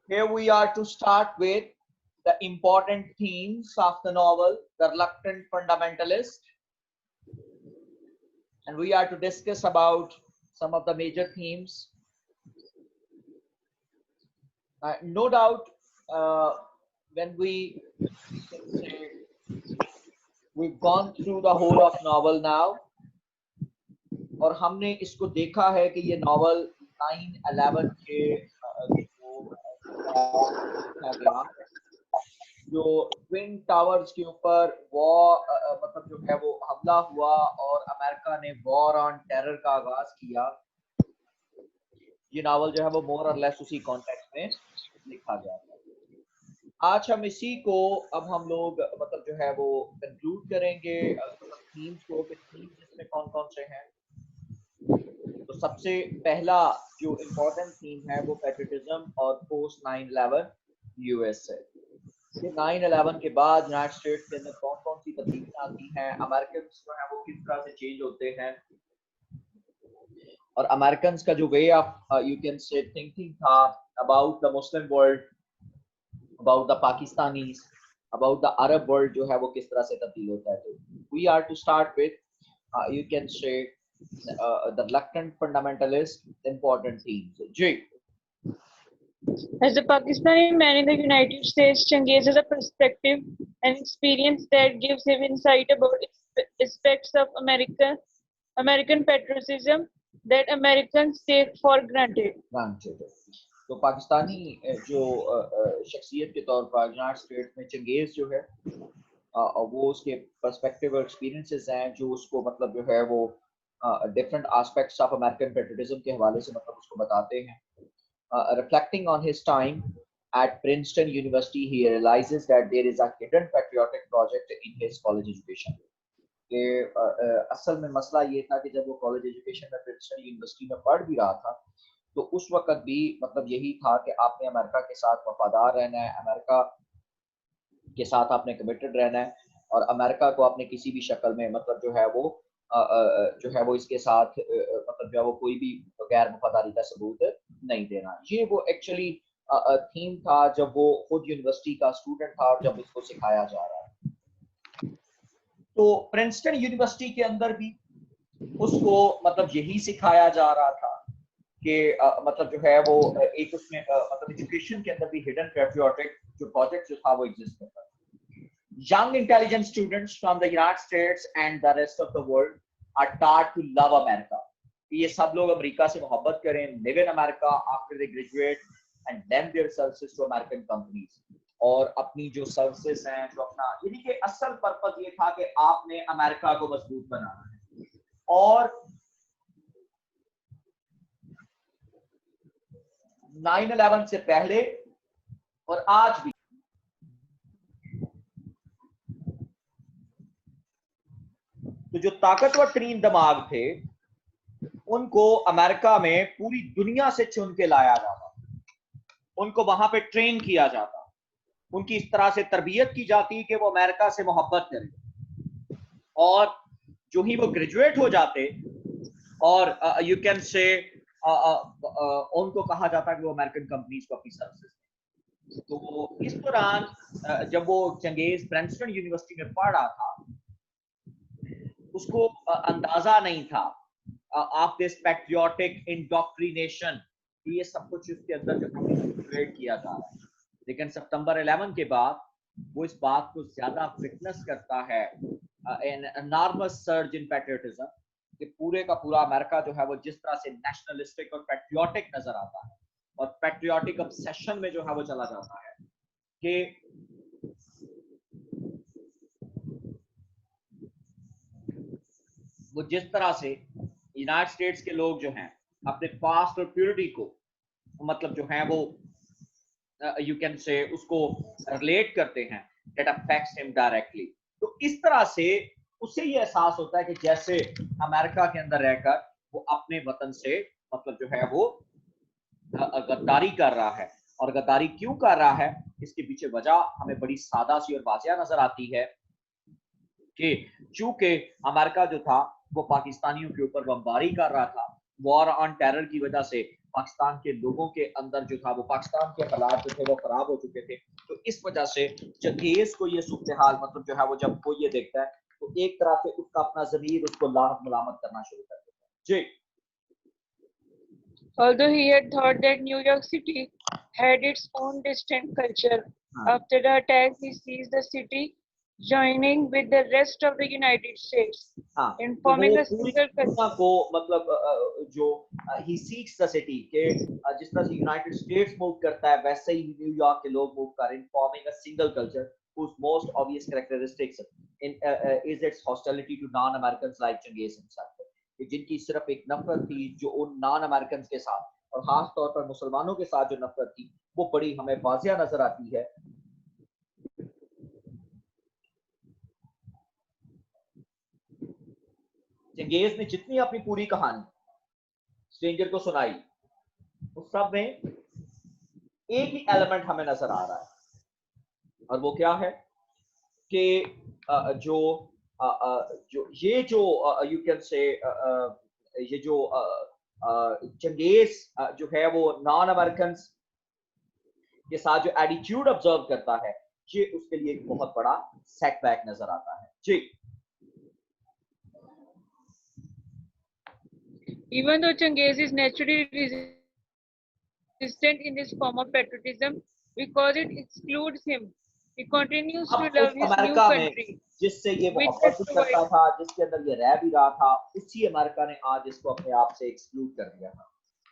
Here we are to start with the important themes of the novel, The Reluctant Fundamentalist, and we are to discuss about some of the major themes. No doubt, when we can say we've gone through the whole of novel now, और हमने इसको देखा है कि ये novel 9/11 के गया जो ट्विन टावर्स के ऊपर वॉर मतलब जो है वो हमला हुआ और अमेरिका ने वॉर ऑन टेरर का आगाज किया। ये नॉवल जो है वो मोर और लेस उसी कॉन्टेक्स्ट में लिखा गया था। आज हम इसी को अब हम लोग मतलब जो है वो कंक्लूड करेंगे थीम्स को कि थीम्स इसमें कौन कौन से हैं। तो सबसे पहला जो इम्पोर्टेंट थीम है वो पैट्रियटिज्म और पोस्ट 9/11 यूएस है। 9/11 के बाद यूनाइटेड स्टेट्स के अंदर कौन कौन सी तब्दीलियां आती हैं, अमेरिकन जो है वो किस तरह से चेंज होते हैं और अमेरिकन का जो way of you can say thinking था about the Muslim world, about the Pakistanis, about the Arab world जो है वो किस तरह से तब्दील होता है। तो we are to start with you can say the reluctant fundamentalist important themes. Jay. As a Pakistani man in the United States, Changiz has a perspective and experience that gives him insight about aspects of American patriotism that Americans take for granted. तो पाकिस्तानी जो शख्सियत के तौर पर United states में Genghis जो है वो उसके पर्सपेक्टिव और एक्सपीरियंसेस हैं जो उसको मतलब जो है वो different aspects of American patriotism के हवाले से मतलब उसको बताते हैं। Reflecting on his time at Princeton University, he realizes that there is a hidden patriotic project in his college education. कि असल में मसला ये था कि जब वो कॉलेज एजुकेशन में प्रिंसटन यूनिवर्सिटी में पढ़ भी रहा था तो उस वक्त भी मतलब यही था कि आपने अमेरिका के साथ वफादार रहना है, अमेरिका के साथ आपने कमिटेड रहना है और अमेरिका को आपने किसी भी शक्ल में मतलब जो है वो इसके साथ मतलब जो है वो कोई भी गैर वफादारी का सबूत नहीं देना। ये वो एक्चुअली थीम था जब वो खुद यूनिवर्सिटी का स्टूडेंट था और जब उसको सिखाया जा रहा है। तो प्रिंसटन यूनिवर्सिटी के अंदर भी उसको मतलब यही सिखाया जा रहा था कि मतलब जो है वो एक उसमें मतलब एजुकेशन के अंदर भी हिडन पैट्रियोटिक जो प्रोजेक्ट जो था वो एग्जिस्ट करता था। Young intelligent students from the United States and the rest of the world are taught to love America. ये सब लोग अमेरिका से मोहब्बत करें, live in America after they graduate and lend their services to American companies. और अपनी जो services हैं जो अपना यानी कि असल पर्पस ये था कि आपने अमेरिका को मजबूत बनाना है। और 9/11 से पहले और आज भी तो जो ताकतवर तरीन दिमाग थे उनको अमेरिका में पूरी दुनिया से चुन के लाया जाता, उनको वहां पे ट्रेन किया जाता, उनकी इस तरह से तरबियत की जाती कि वो अमेरिका से मोहब्बत करें और जो ही वो ग्रेजुएट हो जाते और यू कैन से उनको कहा जाता कि वो अमेरिकन कंपनीज को अपनी सर्विसेज। तो इस दौरान जब वो चंगेज प्रिंसटन यूनिवर्सिटी में पढ़ रहा था उसको अंदाजा नहीं था ऑफ दिस पैट्रियोटिक इंडोक्ट्रिनेशन, ये सब कुछ उसके अंदर जो क्रिएट किया जा रहा है। लेकिन सितंबर 11 के बाद वो इस बात को ज्यादा विटनेस करता है an enormous surge in patriotism कि पूरे का पूरा अमेरिका जो है वो जिस तरह से नेशनलिस्टिक और पैट्रियोटिक नजर आता है और पैट्रियोटिक ऑब्सेशन में जो है वो चला जाता है कि वो जिस तरह से यूनाइटेड स्टेट्स के लोग जो हैं अपने पास्ट और प्योरिटी को मतलब जो है वो यू कैन से उसको रिलेट करते हैं दैट अफेक्ट्स हिम डायरेक्टली। तो इस तरह से उसे ये एहसास होता है कि जैसे अमेरिका के अंदर रहकर वो अपने वतन से मतलब जो है वो गद्दारी कर रहा है। और गद्दारी क्यों कर रहा है इसके पीछे वजह हमें बड़ी सादा सी और वाज़िया नजर आती है कि चूंकि अमेरिका जो था वो पाकिस्तानियों के ऊपर बमबारी कर रहा था वॉर ऑन टेरर की वजह से पाकिस्तान के लोगों के अंदर जो था वो पाकिस्तान के हालात जो थे वो खराब हो चुके थे। तो इस वजह से चंगेज को ये सूरत हाल मतलब जो है वो जब वो ये देखता है तो एक तरह से उसका अपना ज़मीर उसको लाहक मलामत करना शुरू कर देता है। जी। Although he had thought that New York City had its own distinct culture, हाँ after the attack he sees the city joining with the rest of the United States हाँ in कि वो forming a पूरी single दुनिया country. को मतलब जो he seeks the city के जिस तरह से यूनाइटेड स्टेट्स मूव करता है वैसे ही न्यूयॉर्क के लोग मूव कर रहे हैं forming a single culture whose most obvious characteristics is its hostility to non-Americans like Genghis himself. कि जिनकी सिर्फ एक नफरत थी जो उन नॉन अमेरिकन के साथ और खास तौर पर मुसलमानों के साथ जो नफरत थी वो बड़ी हमें वाजिया नजर आती है। चंगेज ने जितनी अपनी पूरी कहानी स्ट्रेंजर को सुनाई उस सब में एक ही एलिमेंट हमें नजर आ रहा है और वो क्या है कि जो यू कैन से ये जो चंगेज जो है वो नॉन अमेरिकन के साथ जो एटीट्यूड ऑब्जर्व करता है ये उसके लिए एक बहुत बड़ा सेटबैक नजर आता है। जी। Even though Changiz is naturally resistant in this form of patriotism because it excludes him, he continues to अब love उस his new अमेरिका में country, जिससे ये which मोहब्बत has भी करता provided. था जिसके अंदर ये रह भी रहा था उसी अमेरिका ने आज इसको अपने आप से एक्सक्लूड कर दिया था।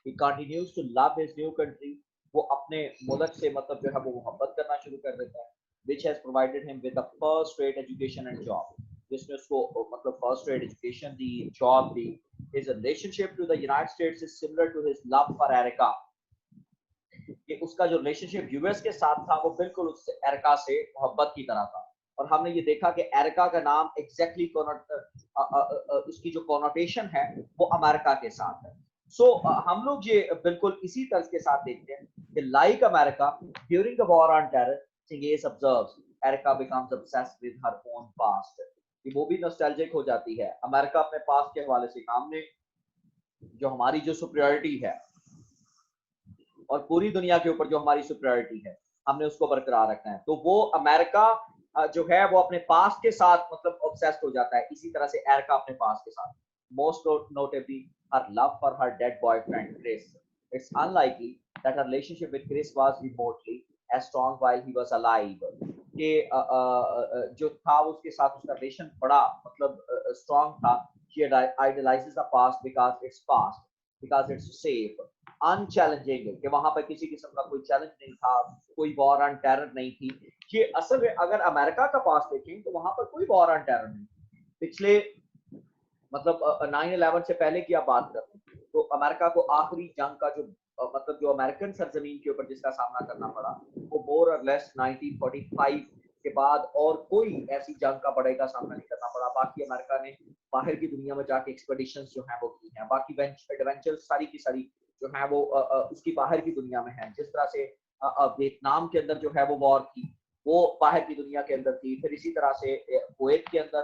He continues to love his new country, वो अपने मुल्क से मतलब जो है वो मोहब्बत करना शुरू कर देता है which has provided him with a first rate education and job, जिसने उसको मतलब first rate education the, job the. His relationship to the United States is similar to his love for America, कि उसका जो रिलेशनशिप यूएस के साथ था वो बिल्कुल उससे एरिका से मोहब्बत की तरह था और हमने ये देखा कि एरिका का नाम एग्जैक्टली उसकी जो कॉनोटेशन है वो अमेरिका के साथ है। सो हम लोग ये बिल्कुल इसी तर्ज के साथ देखते हैं कि like America during the war on terror Changez observes Erica becomes obsessed with her own past, कि वो भी नॉस्टैल्जिक हो जाती है अमेरिका अपने पास्ट के हवाले से। हमने जो हमारी जो सुपीरियरिटी है और पूरी दुनिया के ऊपर जो हमारी सुपीरियरिटी है हमने उसको बरकरार रखना है, तो वो अमेरिका जो है वो अपने पास्ट के साथ मतलब ऑब्सेस्ड हो जाता है। इसी तरह से एरिका अपने पास्ट के साथ। Most notably her love for her dead boyfriend Chris, it's unlikely that her relationship with Chris was remotely as strong while he was alive, कि जो था उसके साथ उसका रिलेशन बड़ा मतलब स्ट्रांग था। She idolizes the past because it's past, because it's safe, अनचैलेंजिंग, कि वहां पर किसी किस्म का कोई चैलेंज नहीं था, कोई वॉर ऑन टेरर नहीं थी। ये असल में अगर अमेरिका का पास देखें तो वहां पर कोई वॉर ऑन टेरर नहीं। पिछले मतलब 9/11 से पहले की आप बात करें तो अमेरिका को आखिरी जंग का जो मतलब जो अमेरिकन सरजमीन के ऊपर जिसका सामना करना पड़ा वो मोर और लेस 1945 के बाद और कोई ऐसी जंग का बड़े का सामना नहीं करना पड़ा। बाकी अमेरिका ने बाहर की दुनिया में जाके एक्सपेडिशंस जो हैं वो की हैं, बाकी एडवेंचर सारी की सारी जो है वो उसकी बाहर की दुनिया में है। जिस तरह से वियतनाम के अंदर जो है वो वॉर थी वो बाहर की दुनिया के अंदर थी, फिर इसी तरह से कुवैत के अंदर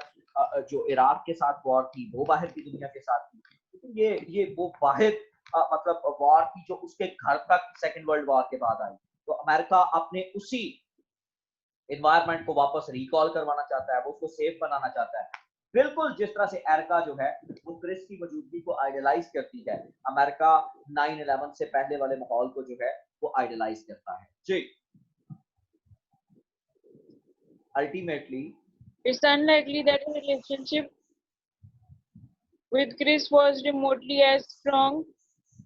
जो इराक के साथ वॉर थी वो बाहर की दुनिया के साथ थी। तो ये वो वाहिद मतलब वॉर थी जो उसके घर तक सेकेंड वर्ल्ड वॉर के बाद आई। तो अमेरिका अपने उसी एनवायरनमेंट को वापस रिकॉल करवाना चाहता है, वो उसको सेफ बनाना चाहता है। बिल्कुल जिस तरह से एरिका जो है वो क्रिस की मौजूदगी को आइडलाइज करती है, अमेरिका 9/11 से पहले वाले माहौल को जो है वो आइडलाइज करता है। जी। Ultimately It's unlikely that her relationship with Chris was remotely as strong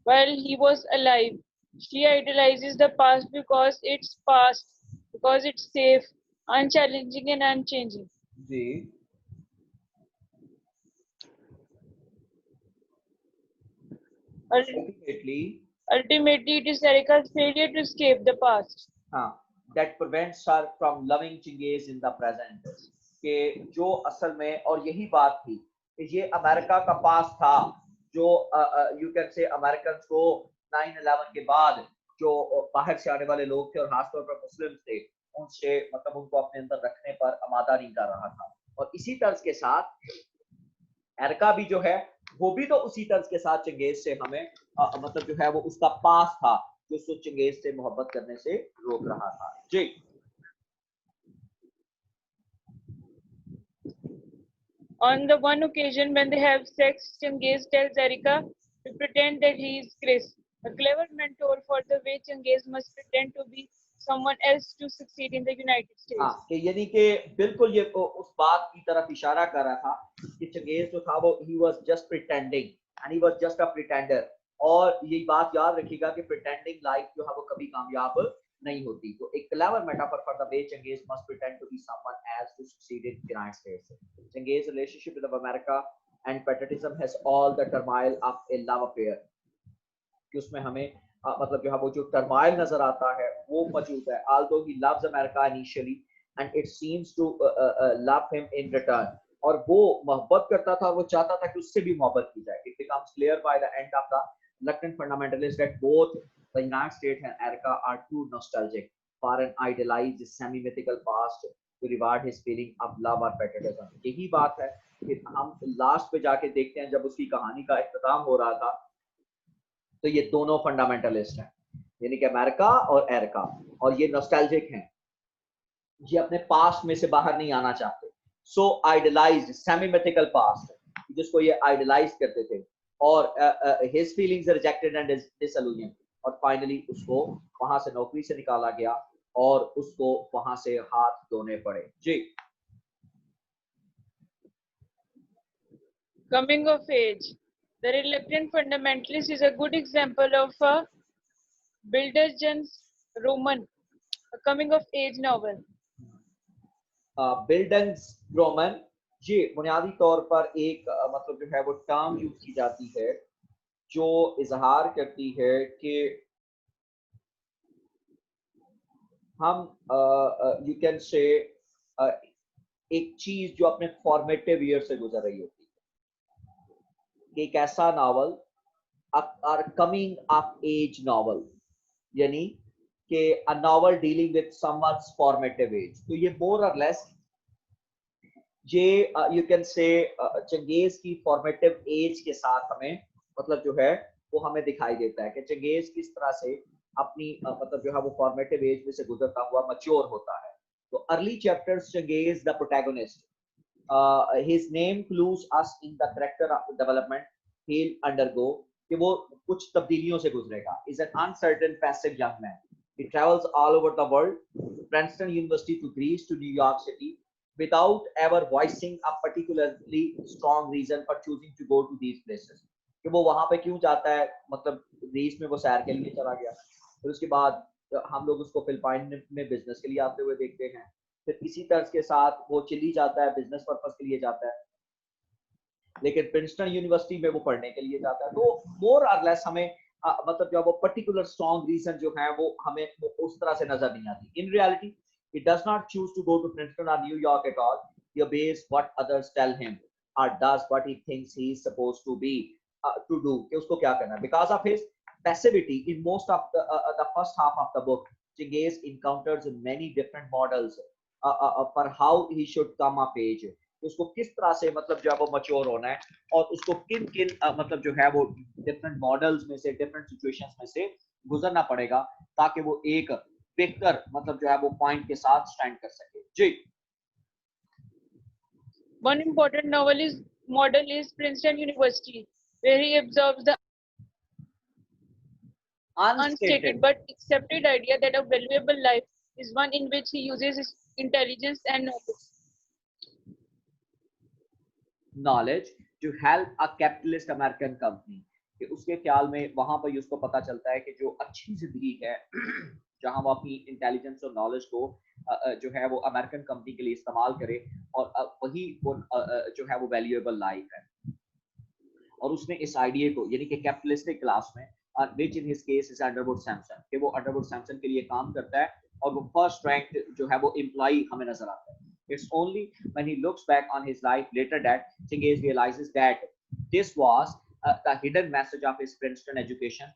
while he was alive. She idolizes the past, because it's safe, unchallenging, and unchanging. जी Ultimately, it is Erica's failure to escape the past. हाँ, that prevents her from loving Chingis in the present, कि जो असल में और यही बात थी कि ये अमेरिका का पास था जो यू कैन से अमेरिकन को 9/11 के बाद जो बाहर से आने वाले लोग थे और खासतौर पर मुस्लिम थे उनसे मतलब उनको अपने अंदर रखने पर आमादा नहीं कर रहा था। और इसी तर्ज के साथ एरिका भी जो है वो भी तो उसी तर्ज के साथ चंगेज से हमें मतलब जो है वो उसका पास था जो उसको चंगेज से मोहब्बत करने से रोक रहा था। जी On the one occasion when they have sex, Changiz tells Erika to pretend that he is Chris, a clever mentor for the way Changiz must pretend to be someone else to succeed in the United हाँ States. कि यानी कि बिल्कुल ये उस बात की तरफ इशारा कर रहा था कि चंगेज जो था वो he was just pretending and he was just a pretender. और ये बात याद रखिएगा कि प्रिटेंडिंग लाइफ जो है वो कभी कामयाब नहीं होती। तो एक clever metaphor for the way Changez must pretend to be someone else to succeed in United States. Changez relationship with America and patriotism has all the turmoil of a love affair कि उसमें हमें मतलब जो है वो जो टर्माइल नजर आता है वो मौजूद है। although he loves America initially and it seems to love him in return, और वो मोहब्बत करता था, वो चाहता था कि उससे भी मोहब्बत की जाए। It becomes clear by the end of the reluctant fundamentalist that both the United States and America are too nostalgic for an idealized semi-mythical past to reward his feeling of love or patriotism। यही बात है कि हम last पे जाके देखते हैं जब उसकी कहानी का इख्तिताम हो रहा था तो ये दोनों फंडामेंटलिस्ट हैं, यानी कि अमेरिका और एरिका, और ये नॉस्टैल्जिक हैं, ये अपने पास्ट में से बाहर नहीं आना चाहते। सो आइडलाइज्ड सेमी मिथिकल पास्ट जिसको ये आइडलाइज करते थे, और his feelings rejected and disillusion, और फाइनली उसको वहां से नौकरी से निकाला गया और उसको वहां से हाथ धोने पड़े। जी Coming of age. The Reluctant Fundamentalist is a good example of a Bildergen's roman, a coming of age novel. Bildungsroman जी बुनियादी तौर पर एक मतलब जो है वो टर्म यूज की जाती है जो इजहार करती है कि हम यू कैन से एक चीज जो अपने फॉर्मेटिव ईयर से गुजर रही होती है, एक ऐसा novel or coming of age novel, यानी कि a novel dealing with someone's formative age. तो ये मोर और लेस ये यू कैन से चंगेज की फॉर्मेटिव एज के साथ हमें मतलब जो है वो हमें दिखाई देता है कि चंगेज किस तरह से अपनी मतलब जो है वो फॉर्मेटिव एज में से गुजरता हुआ मैच्योर होता है। तो early chapters Changez the protagonist, his name clues us in the character development he'll undergo कि वो कुछ तब्दीलियों से गुजरेगा। is an uncertain passive young man, he travels all over the world, Princeton University to Greece to New York City, without ever voicing a particularly strong reason for choosing to go to these places कि वो वहां पे क्यों जाता है। मतलब Greece में वो सैर के लिए चला गया, फिर उसके बाद हम लोग उसको फिलिपाइन में बिजनेस के लिए आते हुए देखते हैं, फिर इसी तर्ज के साथ वो चिली जाता है, बिजनेस पर्पस के लिए जाता है, लेकिन प्रिंसटन यूनिवर्सिटी में वो पढ़ने के लिए जाता है। तो मोर और लेस हमें मतलब जो वो पर्टिकुलर स्ट्रॉन्ग रीजन जो है वो हमें वो उस तरह से नजर नहीं आती। In reality he does not choose to go to Princeton or New York at all. He obeys what others tell him or does what he thinks he is supposed to be to do कि उसको क्या करना है। Because of his passivity in most of the first half of the book, Chingay encounters many different models for how he should come of age, उसको किस तरह से मतलब जो है वो मैच्योर होना है और उसको किन किन मतलब जो है वो डिफरेंट मॉडल्स में से डिफरेंट सिचुएशंस में से गुजरना पड़ेगा ताकि वो एक बेहतर मतलब जो है वो पॉइंट के साथ स्टैंड कर सके। जी One important model is Princeton University, where he absorbs the unstated but accepted idea that a valuable life is one in which he uses his intelligence and knowledge to help a capitalist American company। कि उसके ख्याल में वहां पर उसको पता चलता है कि जो अच्छी जिंदगी है जहां वो अपनी इंटेलिजेंस और नॉलेज को जो है वो अमेरिकन कंपनी के लिए इस्तेमाल करे, और वही वो जो है वो वैल्यूएबल लाइफ है। और उसने इस आइडिया को यानी कि कैपिटलिस्टिक क्लास में which in his case is Underwood Samson, कि वो अंडरवुड सैमसन के लिए काम करता है और वो फर्स्ट रैंक जो है वो एम्प्लॉई हमें नजर आता है। It's only when he looks back on his life later that Chingay realizes that this was the hidden message of his Princeton education,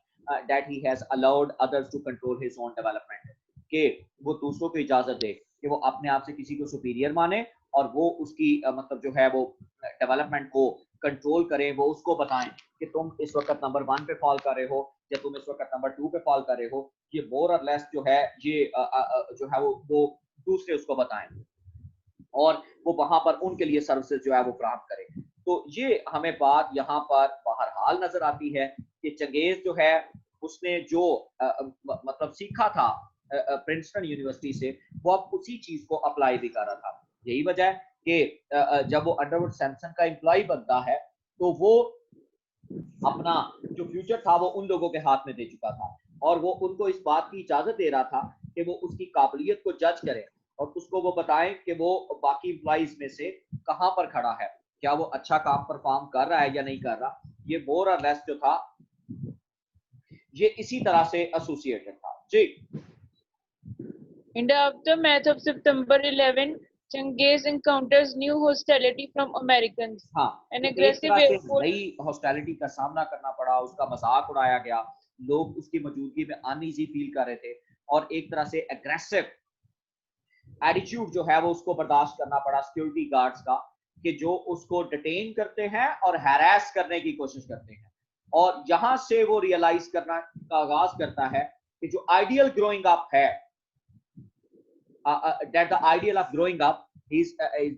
that he has allowed others to control his own development, कि वो दूसरों को इजाजत दे कि वो अपने आप से किसी को सुपीरियर माने और वो उसकी मतलब जो है वो डेवलपमेंट को कंट्रोल करें, वो उसको बताएं कि तुम इस वक्त नंबर 1 पे फॉल कर रहे हो या तुम इस वक्त नंबर 2 पे फॉल कर रहे हो। ये मोर और लेस जो है ये जो है वो दूसरे उसको बताएं और वो वहां पर उनके लिए सर्विसेज जो है वो प्राप्त करें। तो ये हमें बात यहाँ पर बहरहाल नजर आती है कि चंगेज जो है उसने जो मतलब सीखा था प्रिंसटन यूनिवर्सिटी से, वो अब उसी चीज को अप्लाई भी कर रहा था। यही वजह है कि जब वो अंडरवुड सैमसन का एम्प्लॉय बनता है तो वो अपना जो फ्यूचर था वो उन लोगों के हाथ में दे चुका था और वो उनको इस बात की इजाजत दे रहा था कि वो उसकी काबिलियत को जज करें और उसको वो बताएं कि वो बाकी एम्प्लॉइज में से कहां पर खड़ा है, क्या वो अच्छा काम परफॉर्म कर रहा है या नहीं कर रहा। ये मोर और लेस जो था ये इसी तरह से एसोसिएटेड था जी। In the aftermath of September 11, Changiz encounters new hostility from Americans. हाँ, An तो एक aggressive तरह से airport नई हॉस्टिलिटी का सामना करना पड़ा, उसका मजाक उड़ाया गया, लोग उसकी मौजूदगी में अनईजी फील कर रहे थे और एक तरह से एग्रेसिव एटीट्यूड जो है वो उसको बर्दाश्त करना पड़ा सिक्योरिटी गार्ड्स का, कि जो उसको डिटेन करते हैं और हैरेस करने की कोशिश करते हैं। और यहां से वो रियलाइज करना का आगाज करता है कि जो आइडियल ग्रोइंग अप है, that the ideal of growing up is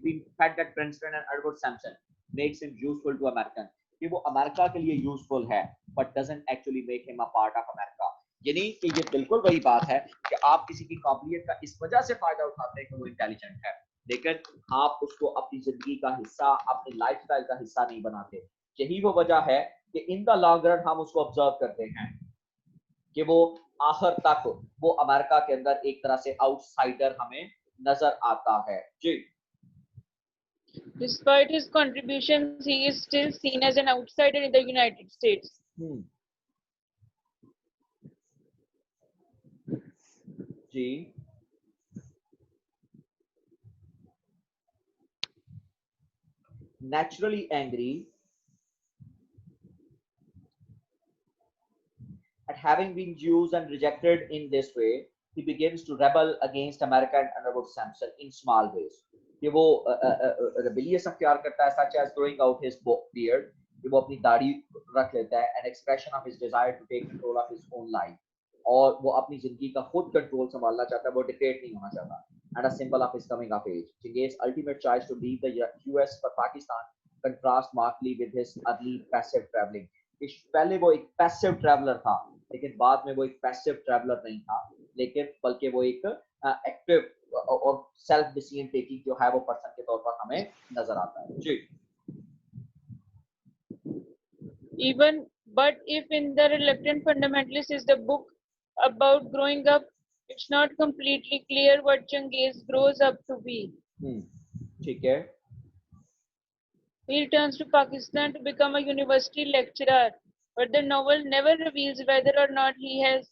being fed at Princeton and Edward Sampson makes him useful to American, कि वो अमेरिका के लिए यूजफुल है but doesn't actually make him a part of America। यानी कि ये बिल्कुल वही बात है कि आप किसी की काबिलियत का इस वजह से फायदा उठाते हैं कि वो इंटेलिजेंट है, लेकिन आप उसको अपनी जिंदगी का हिस्सा, अपनी लाइफस्टाइल का हिस्सा नहीं बनाते। यही वो वजह है कि इन द लॉन्ग रन हम उसको ऑब्जर्व करते हैं कि वो आखिर तक वो अमेरिका के अंदर एक तरह से आउटसाइडर हमें नजर आता है जी। Despite his contributions, he is still seen as an outsider in the United States. Ji naturally angry at having been used and rejected in this way, he begins to rebel against America and Underwood Sampson in small ways। कि वो rebellious अख्तियार करता है, such as growing out his beard, कि वो अपनी दाढ़ी रख लेता है, an expression of his desire to take control of his own life, और वो अपनी जिंदगी का खुद कंट्रोल संभालना चाहता है, वो डिक्टेट नहीं होना चाहता, and a symbol of his coming of age। Chingay's ultimate choice to leave the US for Pakistan contrast markedly with his early passive traveling। पहले वो एक पैसिव ट्रैवलर था, लेकिन बाद में वो एक पैसिव ट्रैवलर नहीं था, लेकिन बल्कि वो एक एक्टिव और सेल्फ डिसीजन टेकिंग जो है वो पर्सन के तौर पर हमें नजर आता है जी। Even but if in the Reluctant Fundamentalist is the book about growing up, it's not completely clear what Changiz grows up to be। ठीक है। He returns to Pakistan to become a university lecturer, but the novel never reveals whether or not he has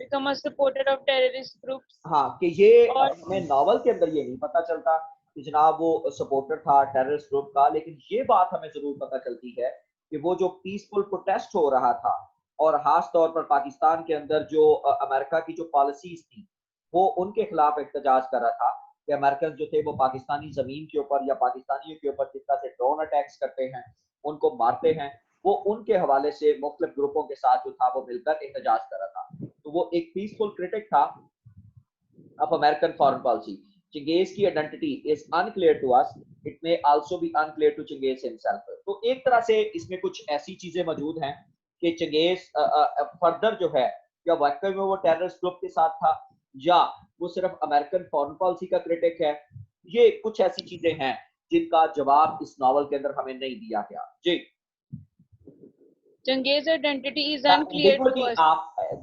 become a supporter of terrorist groups। हाँ, कि ये हमें novel के अंदर ये नहीं पता चलता कि जनाब वो सपोर्टर था टेररिस्ट ग्रुप का, लेकिन ये बात हमें जरूर पता चलती है कि वो जो पीसफुल प्रोटेस्ट हो रहा था और खास तौर पर पाकिस्तान के अंदर जो अमेरिका की जो पॉलिसीज थी वो उनके खिलाफ एहतजाज कर रहा था, कि अमेरिकन जो थे वो पाकिस्तानी जमीन के ऊपर या पाकिस्तानियों के ऊपर जिस तरह से ड्रोन अटैक्स करते हैं, उनको मारते हैं, वो उनके हवाले से मुख्तलिफ ग्रुपों के साथ जो था वो मिलकर एहतजाज कर रहा था। तो वो एक पीसफुल क्रिटिक था of American foreign policy। Chingay's की identity is unclear to us, it may also be unclear to Chingay's himself। तो एक तरह से इसमें कुछ ऐसी चीजें मौजूद हैं कि चंगेज फर्दर जो है या वाकई में वो टेररिस्ट ग्रुप के साथ था या वो सिर्फ अमेरिकन फॉरेन पॉलिसी का क्रिटिक है, ये कुछ ऐसी चीजें हैं जिनका जवाब इस नॉवल के अंदर हमें नहीं दिया गया जी। Changiz's identity is unclear to us।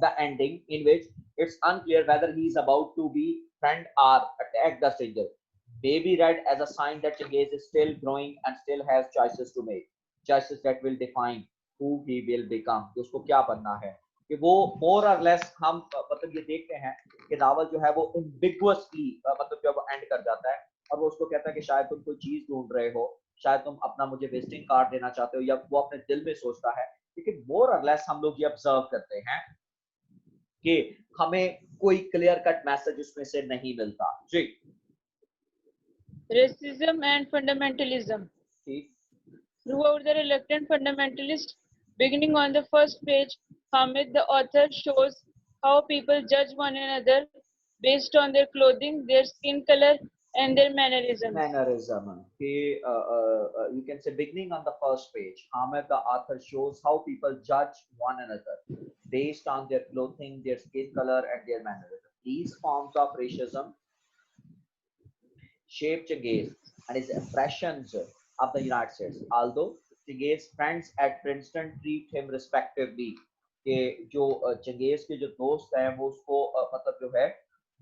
The ending in which it's unclear whether he is about to be friend or attack the stranger may be read as a sign that Changiz is still growing and still has choices to make, choices that will define who he will become। कि उसको क्या बनना है, कि वो more or less हम मतलब ये देखते हैं कि नावल जो है वो ambiguously मतलब जब एंड कर जाता है और वो उसको कहता है कि शायद तुम कोई चीज ढूंढ रहे हो, शायद तुम अपना मुझे विजिटिंग कार्ड देना चाहते हो, या वो अपने दिल में सोचता है, लेकिन मोर और लेस हम लोग ये ऑब्जर्व करते हैं कि हमें कोई क्लियर कट मैसेज उसमें से नहीं मिलता जी। Racism and fundamentalism। ठीक। Throughout the reluctant fundamentalist, beginning on the first page, Hamid, the author, shows how people judge one another based on their clothing, their skin color, and their mannerisms. Mannerism. You can say beginning on the first page, Ahmed the author shows how people judge one another based on their clothing, their skin color, and their mannerism. These forms of racism shaped Chingis and his impressions of the United States. Although Chingis' friends at Princeton treat him respectively, कि जो Genghis के जो दोस्त हैं वो उसको मतलब जो है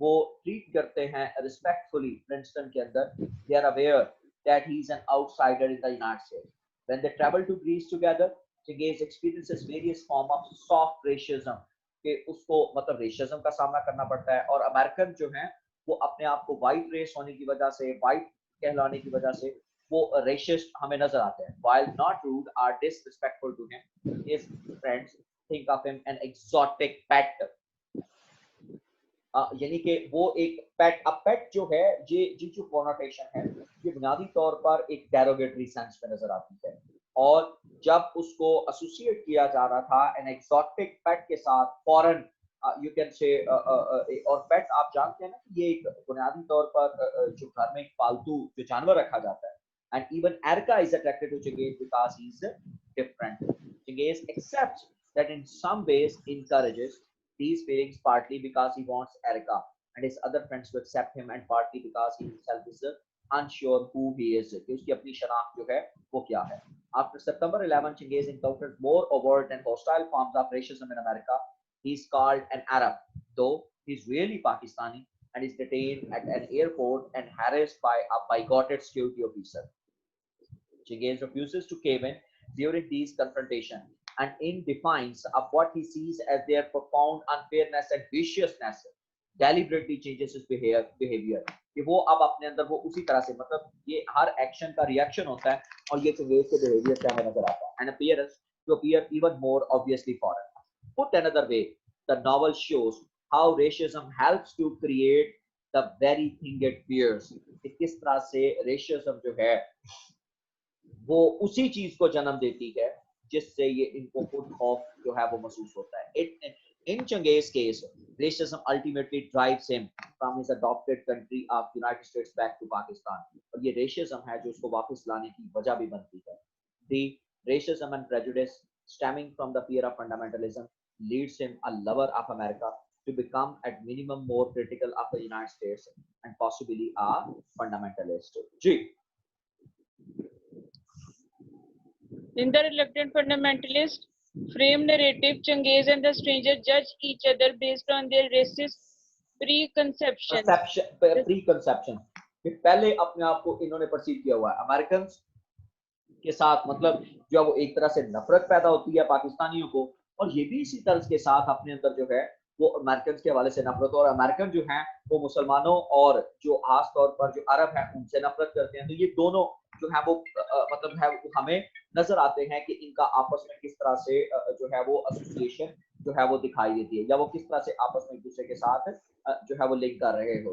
वो ट्रीट करते हैं रिस्पेक्टफुली प्रिंसटन के अंदर. They are aware that he is an outsider in the United States. When they travel to Greece together, Chingiz experiences various form of soft racism, कि उसको मतलब रेशिज्म का सामना करना पड़ता है. और अमेरिकन जो है वो अपने आप को वाइट रेस होने की वजह से, वाइट कहलाने की वजह से वो रेसिस्ट हमें नजर आते हैं. While not rude or disrespectful to him, his friends think of him an exotic pet. यानी कि वो एक पेट, अब पेट जो है ये जो कॉनोटेशन है ये बुनियादी तौर पर एक डेरोगेटरी सेंस में नजर आती है. और जब उसको एसोसिएट किया जा रहा था एन एक्सोटिक पेट के साथ, फॉरेन यू कैन से, और पेट आप जानते हैं ना कि ये एक बुनियादी तौर पर जो घर में एक पालतू जो जानवर रखा जाता है. And even Erica is attracted to Chingiz because he is different. Chingiz accepts that in some ways encourages these feelings, partly because he wants Erica and his other friends to accept him, and partly because he himself is unsure who he is, कि उसकी अपनी शनाख्त जो है वो क्या है. After September 11, Chingis encounters more overt and hostile forms of racism in America. He is called an Arab, though he is really Pakistani, and is detained at an airport and harassed by a bigoted security officer. Chingis refuses to cave in during these confrontations, and in defiance of what he sees as their profound unfairness and viciousness, deliberately changes his behavior. कि वो अब अपने अंदर वो उसी तरह से, मतलब ये हर एक्शन का रिएक्शन होता है और ये चंगेज के बिहेवियर से हमें नजर आता है. And appears to appear even more obviously foreign. Put another way, the novel shows how racism helps to create the very thing it fears. कि किस तरह से racism जो है वो उसी चीज को जन्म देती है जिससे ये इनको खुद खौफ जो है वो महसूस होता है. In Changez's case, racism ultimately drives him from his adopted country of United States back to Pakistan. और ये racism है जो उसको वापस लाने की वजह भी बनती है. The racism and prejudice stemming from the fear of fundamentalism leads him, a lover of America, to become at minimum more critical of the United States and possibly a fundamentalist. Ji. In the reluctant fundamentalist frame narrative, Changez and the stranger judge each other based on their racist preconceptions. Preconception कि पहले अपने आप को इन्होंने perceive किया हुआ है. American के साथ मतलब जो वो एक तरह से नफरत पैदा होती है पाकिस्तानियों को, और ये भी इसी तर्ज के साथ अपने अंदर जो है वो अमेरिकन के हवाले से नफरत, और अमेरिकन जो है वो मुसलमानों और जो खास तौर पर जो अरब है उनसे नफरत करते हैं. तो ये दोनों जो है वो मतलब है हमें नजर आते हैं कि इनका आपस में किस तरह से जो है वो एसोसिएशन जो है वो दिखाई देती है, या वो किस तरह से आपस में एक दूसरे के साथ जो है वो लिंक कर रहे हो.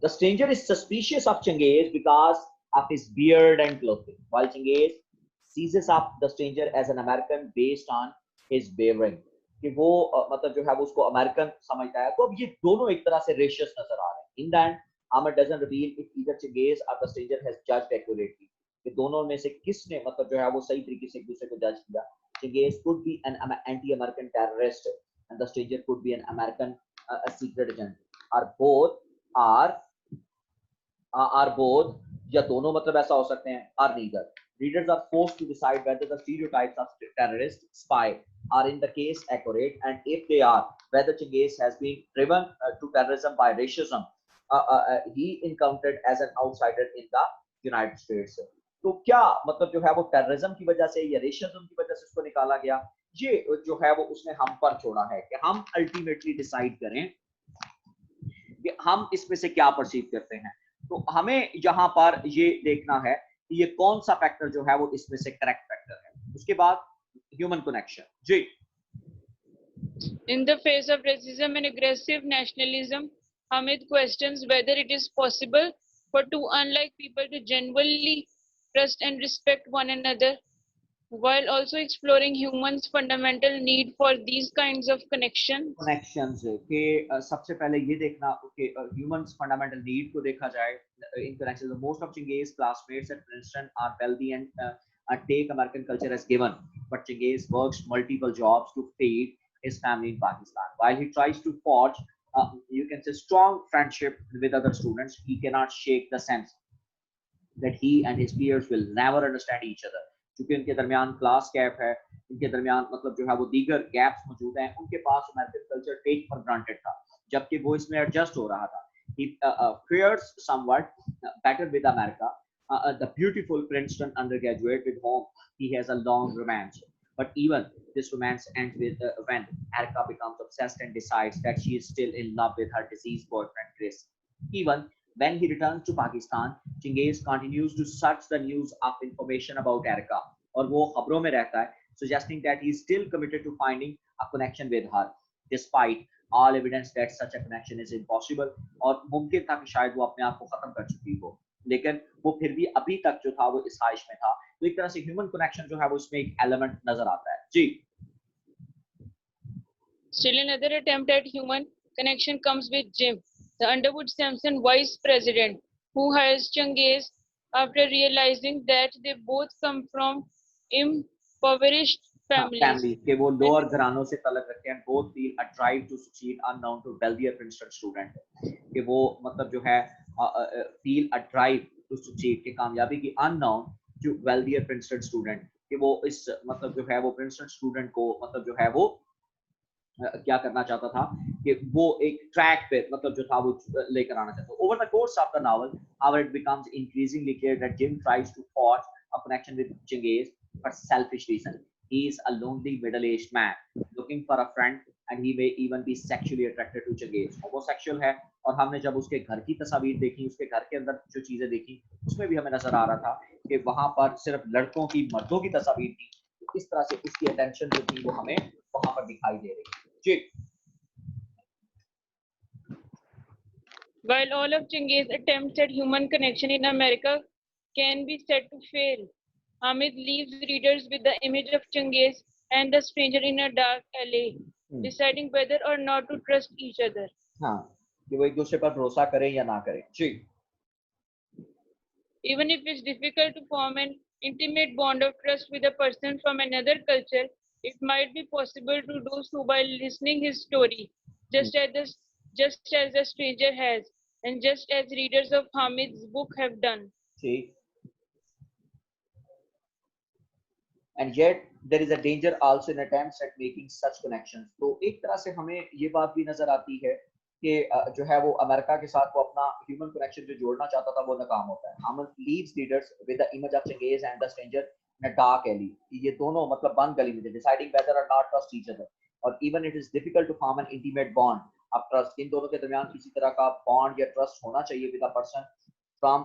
The stranger is suspicious of Changez because of his beard and clothing, while Changez seizes up the stranger as an American based on his bearing. कि वो मतलब जो है वो उसको अमेरिकन समझता है. तो अब ये दोनों एक तरह से रेशियस नजर आ रहे हैं. In the end, Ahmed doesn't reveal if either Changez or the stranger has judged accurately. कि दोनों में से किसने मतलब जो है वो सही तरीके से एक दूसरे को जज किया. Changez could be an anti-American terrorist, and the stranger could be an American secret agent, or both are both, या दोनों मतलब ऐसा हो सकते हैं, are neither. Readers are forced to decide whether the stereotypes of terrorist spy are in the case accurate, and if they are, whether Changez has been driven to terrorism by racism he encountered as an outsider in the United States. तो क्या मतलब जो है वो terrorism की वजह से या रेशिज्म की वजह से उसको निकाला गया, ये जो है वो उसने हम पर छोड़ा है कि हम अल्टीमेटली डिसाइड करें कि हम इसमें से क्या परसीव करते हैं. तो हमें यहाँ पर ये देखना है कि ये कौन सा फैक्टर जो है वो इसमें से करेक्ट फैक्टर है. उसके बाद ह्यूमन कनेक्शन. जी. In the face of racism and aggressive nationalism, Hamid questions whether it is possible for two unlike people to genuinely trust and respect one another, while also exploring humans' fundamental need for these kinds of connections. Connections के सबसे पहले ये देखना कि humans fundamental need को देखा जाए in connections most of Chingiz classmates at Princeton are wealthy and take American culture as given, but Chingiz works multiple jobs to feed his family in Pakistan while he tries to forge you can say strong friendship with other students. He cannot shake the sense that he and his peers will never understand each other. क्योंकि उनके दरमियान class gap है, इनके दरमियान मतलब जो है वो दीगर गैप्स मौजूद हैं, उनके पास American culture take for granted था, जबकि वो इसमें एडजस्ट हो रहा था. He fares somewhat better with America. The beautiful Princeton undergraduate with whom he has a long romance. But even this romance ends with when Erica becomes obsessed and decides that she is still in love with her deceased boyfriend Chris. Even when he returns to Pakistan, Chingiz continues to search the news of information about Erica, और वो खबरों में रहता है, suggesting that he is still committed to finding a connection with her, despite all evidence that such a connection is impossible. और मुमकिन था कि शायद वो अपने आप को खत्म कर चुकी हो, लेकिन वो फिर भी अभी तक जो था वो इस ख्वाहिश में था. तो एक तरह से ह्यूमन कनेक्शन जो है वो इसमें एक एलिमेंट नजर आता है. जी. Still another attempt at human connection comes with Jim, the Underwood Sampson vice president, who hires Chingiz after realizing that they both come from impoverished families. के वो लोअर घरानों से तलक रखते हैं. both feel a drive to succeed unknown to wealthier Princeton student. कि वो मतलब जो है feel a drive to succeed कि कामयाबी की unknown to wealthier Princeton student, कि वो इस मतलब जो है वो Princeton student को मतलब जो है वो क्या करना चाहता था कि वो एक ट्रैक पे मतलब जो था वो लेकर आना चाहता. Over the course of the novel, however, it becomes increasingly clear that Jim tries to forge a connection with Chingiz for selfish reasons. He is a lonely middle-aged man looking for a friend, and he may even be sexually attracted to Chingiz. Homosexual है, और हमने जब उसके घर की तस्वीर देखी, उसके घर के अंदर जो चीजें देखी, उसमें भी हमें नजर आ रहा था कि वहां पर सिर्फ लड़कों की मर्दों की तस्वीर थी. इस तरह से उसकी अटेंशन जो थी वो हमें वहां पर दिखाई दे रही. While all of Chingiz's attempts at human connection in America can be said to fail, Hamid leaves readers with the image of Chingiz and the stranger in a dark alley, deciding whether or not to trust each other. हाँ, कि वो एक दूसरे पर भरोसा करें या ना करें. जी. Even if it's difficult to form an intimate bond of trust with a person from another culture, it might be possible to do so by listening his story, just as the stranger has, and just as readers of Hamid's book have done. See, and yet there is a danger also in attempts at making such connections. तो एक तरह से हमें ये बात भी नजर आती है कि जो है वो अमेरिका के साथ वो अपना ह्यूमन कनेक्शन जो जोड़ना चाहता था वो नाकाम होता है. Hamid leaves readers with the image of Chingiz and the stranger in a dark alley. ये दोनों मतलब बंद गली में थे, deciding whether or not trust each other. और even it is difficult to form an intimate bond of trust. इन दोनों के दरमियान किसी तरह का bond या trust होना चाहिए with a person from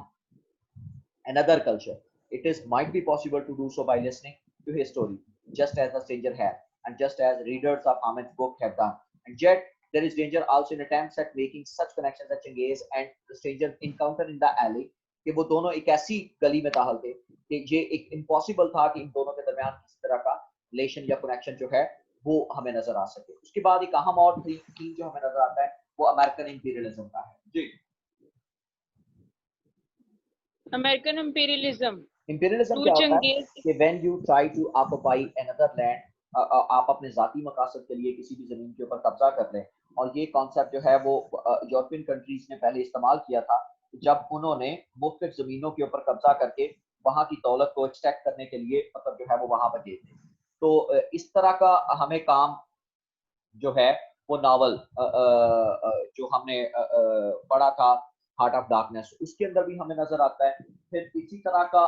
another culture. It is might be possible to do so by listening to his story, just as the stranger had, and just as readers of Hamid's book have done. And yet there is danger also in attempts at making such connections that Chingiz and the stranger encounter in the alley, कि वो दोनों एक ऐसी गली में दाखिल थे कि ये एक इम्पॉसिबल था कि इन दोनों के दरमियान किसी तरह का रिलेशन या कनेक्शन जो है वो हमें नजर आ सके. उसके बाद एक अहम और थीम जो हमें नजर आता है वो अमेरिकन इंपीरियलिज्म का है. जी. American imperialism. Imperialism क्या होता है कि when you try to occupy another land, आप अपने जाती मकासद के लिए किसी भी जमीन के ऊपर कब्जा कर लें, और ये कॉन्सेप्ट जो है वो यूरोपियन कंट्रीज ने पहले इस्तेमाल किया था जब उन्होंने मुख्तलिफ जमीनों के ऊपर कब्जा करके वहां की दौलत को एक्सट्रैक्ट करने के लिए मतलब जो है वो वहां पर गए थे. तो इस तरह का हमें काम जो है वो नावल जो हमने पढ़ा था हार्ट ऑफ डार्कनेस, उसके अंदर भी हमें नजर आता है. फिर इसी तरह का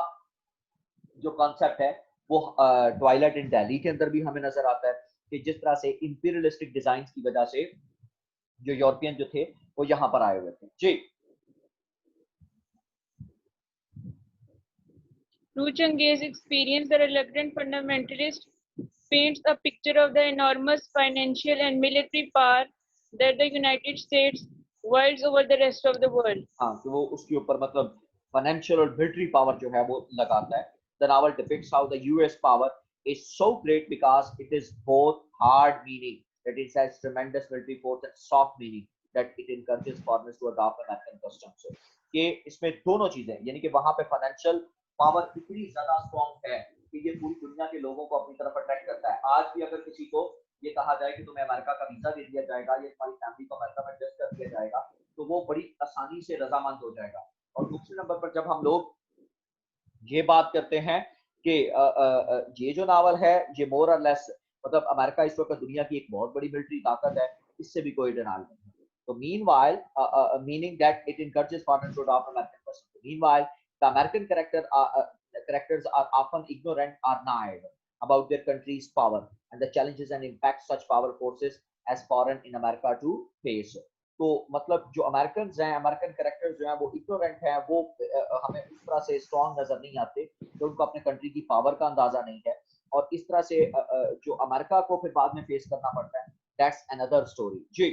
जो कॉन्सेप्ट है वो ट्वाइलाइट इन दिल्ली के अंदर भी हमें नजर आता है कि जिस तरह से इंपीरियलिस्टिक डिजाइन की वजह से जो यूरोपियन जो थे वो यहाँ पर आए हुए थे. जी. Through Chingiz's experience, the reluctant fundamentalist paints a picture of the enormous financial and military power that the United States wields over the rest of the world. हाँ, तो वो उसके ऊपर मतलब फाइनेंशियल और मिलिट्री पावर जो है वो लगाता है. The novel depicts how the US power is so great because it is both hard meaning that it has tremendous military force and soft meaning that it encourages foreigners to adopt American customs. कि इसमें दोनों चीजें, यानी कि वहां पे financial power इतनी ज्यादा स्ट्रॉन्ग है कि ये पूरी दुनिया के लोगों को अपनी तरफ अट्रैक्ट करता है. आज भी अगर किसी को ये कहा जाए कि तुम्हें अमेरिका का वीजा दे दिया जाएगा या तुम्हारी फैमिली को अमेरिका में एडजस्ट कर दिया जाएगा, तो वो बड़ी आसानी से रजामंद हो जाएगा. और दूसरे नंबर पर जब हम लोग ये बात करते हैं कि ये जो नावल है ये मोर और लेस मतलब अमेरिका इस वक्त दुनिया की एक बहुत बड़ी मिलिट्री ताकत है, इससे भी कोई डराल नहीं है. तो meanwhile meaning that it encourages foreigners to adopt American customs. Meanwhile, the American characters are often ignorant or naive about their country's power and the challenges and impacts such power forces as foreign in America to face. तो मतलब जो American हैं, American characters जो हैं वो ignorant हैं, वो हमें उस तरह से स्ट्रॉन्ग नजर नहीं आते, तो उनको अपने कंट्री की पावर का अंदाजा नहीं है, और इस तरह से जो अमेरिका को फिर बाद में फेस करना पड़ता है. That's another story. जी.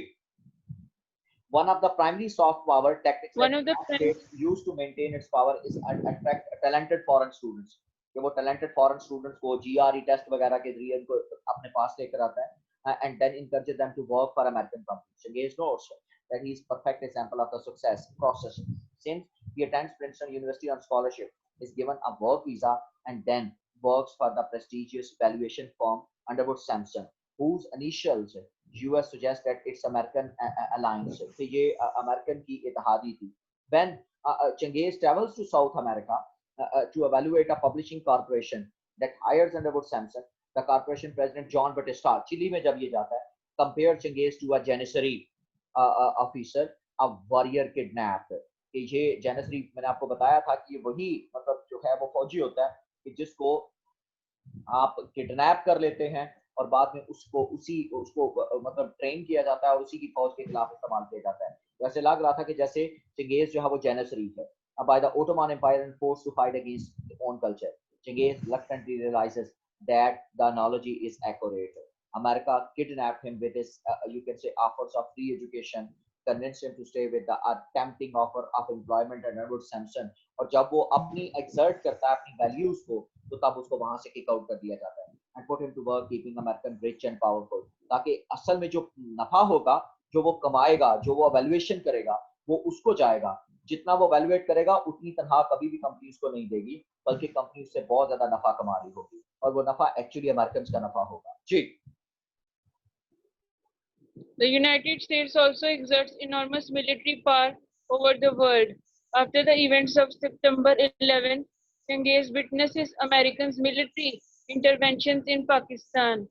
One of the primary soft power tactics that the States used to maintain its power is attract talented foreign students. कि वो talented foreign students को GRE टेस्ट वगैरह के जरिए उनको अपने पास लेकर आता है and then encourages them to work for American companies. Changez notes that he is perfect example of the success process. Since he attends Princeton University on scholarship, is given a work visa and then works for the prestigious valuation firm Underwood Sampson, whose initials US suggests that it's American alliance. तो ये American की इत्तेहादी थी. When Changez travels to South America to evaluate a publishing corporation that hires Underwood Sampson, the corporation president John Batista, Chile में जब ये जाता है, compare Changez to a Janissary officer, a warrior kidnapped. कि ये Janissary मैंने आपको बताया था कि ये वही मतलब जो है वो फौजी होता है कि जिसको आप किडनैप कर लेते हैं और बाद में उसको मतलब ट्रेन किया जाता है और उसी की फौज के खिलाफ इस्तेमाल किया जाता है. वैसे लग रहा था कि जैसे चंगेज जो है वो जेनिसरी है. By the Ottoman Empire and forced to fight against their own culture, Changez reluctantly realizes that the analogy is accurate. America kidnapped him with his, you can say, offers of free education, convinced him to stay with the tempting offer of employment at Underwood Sampson. और जब वो अपनी exert करता है अपनी values को, तो तब उसको वहां से kick out कर दिया जाता है. And put him to work keeping American rich and powerful. ताकि असल में जो नफा होगा, जो वो कमाएगा, जो वो evaluation करेगा, वो उसको जाएगा. जितना वो वैल्यूएट करेगा उतनी तनख्वाह कभी भी कंपनी उसको नहीं देगी, बल्कि कंपनी उससे बहुत ज्यादा नफा कमा रही होगी, और वो नफा एक्चुअली अमेरिकन का नफा होगा. जी. The United States also exerts enormous military power over the world. After the events of September 11, Changez witnesses Americans' military interventions in Pakistan.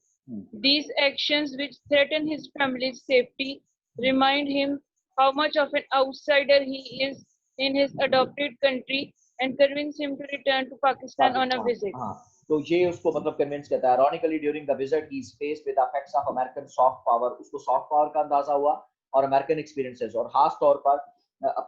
These actions, which threaten his family's safety, remind him how much of an outsider he is in his adopted country and convince him to return to Pakistan on a visit. तो ये उसको मतलब convince करता है. Ironically, during the visit, he is faced with the effects of American soft power. उसको soft power का अंदाजा हुआ और American experiences, और खास तौर पर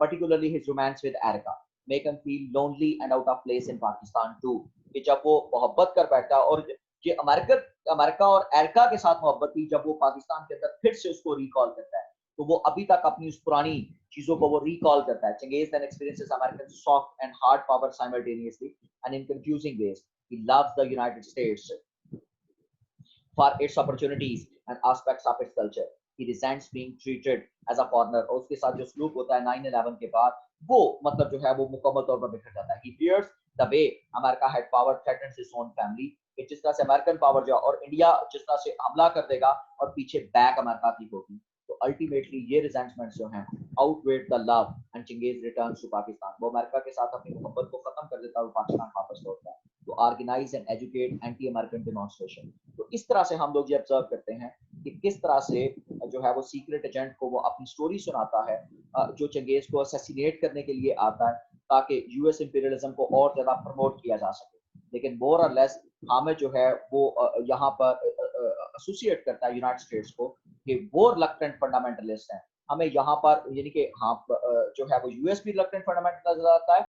particularly his romance with Erica make him feel lonely and out of place in Pakistan too. कि जब वो मोहब्बत कर बैठा, और ये अमेरिका और एरिका के साथ मोहब्बत थी, जब वो पाकिस्तान के अंदर फिर से उसको रिकॉल करता है, तो वो अभी तक अपनी उस पुरानी चीजों को वो रिकॉल करता है. Changez then experiences American soft and hard power simultaneously and in confusing ways. He loves the United States for its opportunities and aspects of its culture. He resents being treated as a foreigner. और उसके साथ जो सलूक होता है 9/11 के बाद, वो मतलब जो है वो मुकम्मल तौर पर बिखर जाता है. He fears the way America had power threatens his own family. कि जिस तरह से अमेरिकन पावर जो और इंडिया जिस तरह से हमला कर देगा और पीछे बैक अमेरिका की होगी, तो अल्टीमेटली ये रिजेंटमेंट्स जो हैं outweigh the love and Changez returns to Pakistan. वो अमेरिका के साथ अपनी मोहब्बत को खत्म कर देता है और पाकिस्तान वापस लौटता है. तो organise and educate anti American demonstration. तो इस तरह से हम लोग ये ऑब्जर्व करते हैं कि किस तरह से जो है वो सीक्रेट एजेंट को वो अपनी स्टोरी सुनाता है, जो चंगेज को असैसिनेट करने के लिए आता है ताकि यूएस इंपीरियलिज्म को और ज्यादा प्रमोट किया जा सके. लेकिन मोर और लेस हामिद जो है वो यहाँ पर एसोसिएट करता है यूनाइटेड स्टेट्स को कि वो रिलक्टेंट फंडामेंटलिस्ट हैं. हमें यहाँ पर यानी कि हाँ जो है वो यूएस भी रिलक्टेंट फंडामेंटलिस्ट नजर आता है